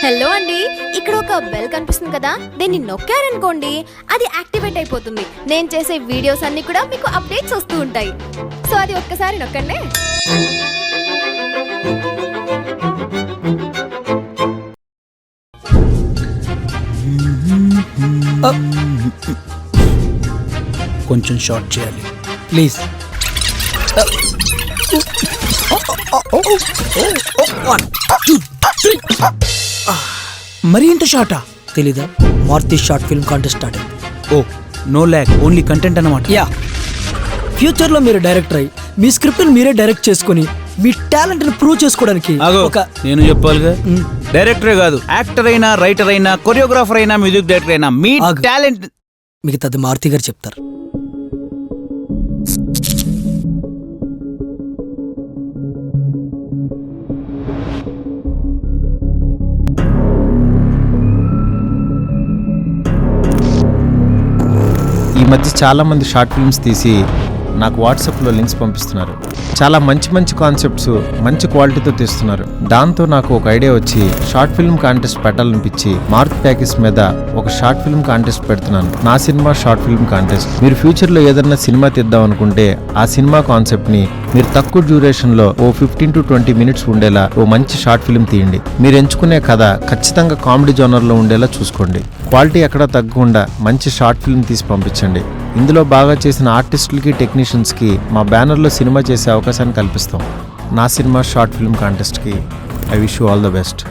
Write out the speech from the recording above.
Hello అండి, ఇక్కడ ఒక బెల్ కనిపిస్తుంది కదా, దీన్ని నొక్కారనుకోండి అది యాక్టివేట్ అయిపోతుంది. నేను చేసే వీడియోస్ అన్ని కూడా మీకు అప్డేట్స్ వస్తూ ఉంటాయి. సో అది ఒక్కసారి నొక్కండి. కొంచెం షార్ట్ చేయాలి ప్లీజ్. మరి ఇంత షార్టా? తెలీదా? Maruthi short film contest start అయింది. Oh no lag, only content అన్నమాట. యా, ఫ్యూచర్లో మీరు డైరెక్టర్ అయ్యి మీ స్క్రిప్ట్ని మీరే డైరెక్ట్ చేసుకుని మీ టాలెంట్ని ప్రూవ్ చేసుకోవడానికి నేను చెప్పాలిగా, డైరెక్టరే కాదు, యాక్టర్ అయినా, రైటర్ అయినా, కొరియోగ్రాఫర్ అయినా, మ్యూజిక్ డైరెక్టర్ అయినా మీ టాలెంట్ మిగతాది మారుతి గారు చెప్తారు. ఈ మధ్య చాలామంది షార్ట్ ఫిల్మ్స్ తీసి నాకు వాట్సాప్లో లింక్స్ పంపిస్తున్నారు. చాలా మంచి మంచి కాన్సెప్ట్స్ మంచి క్వాలిటీతో తీస్తున్నారు. దాంతో నాకు ఒక ఐడియా వచ్చి షార్ట్ ఫిల్మ్ కాంటెస్ట్ పెట్టాలనిపించి మారుతి ప్యాకేజ్ మీద ఒక షార్ట్ ఫిల్మ్ కాంటెస్ట్ పెడుతున్నాను. నా సినిమా షార్ట్ ఫిల్మ్ కాంటెస్ట్. మీరు ఫ్యూచర్లో ఏదైనా సినిమా తీద్దాం అనుకుంటే ఆ సినిమా కాన్సెప్ట్ని మీరు తక్కువ డ్యూరేషన్లో ఓ 15 to 20 minutes ఉండేలా ఓ మంచి షార్ట్ ఫిల్మ్ తీయండి. మీరు ఎంచుకునే కథ ఖచ్చితంగా కామెడీ జోనర్లో ఉండేలా చూసుకోండి. క్వాలిటీ ఎక్కడా తగ్గకుండా మంచి షార్ట్ ఫిల్మ్ తీసి పంపించండి. ఇందులో బాగా చేసిన ఆర్టిస్టులకి, టెక్నీషియన్స్కి మా బ్యానర్లో సినిమా చేసే అవకాశాన్ని కల్పిస్తాం. నా సినిమా షార్ట్ ఫిల్మ్ కాంటెస్ట్కి I wish you all the best.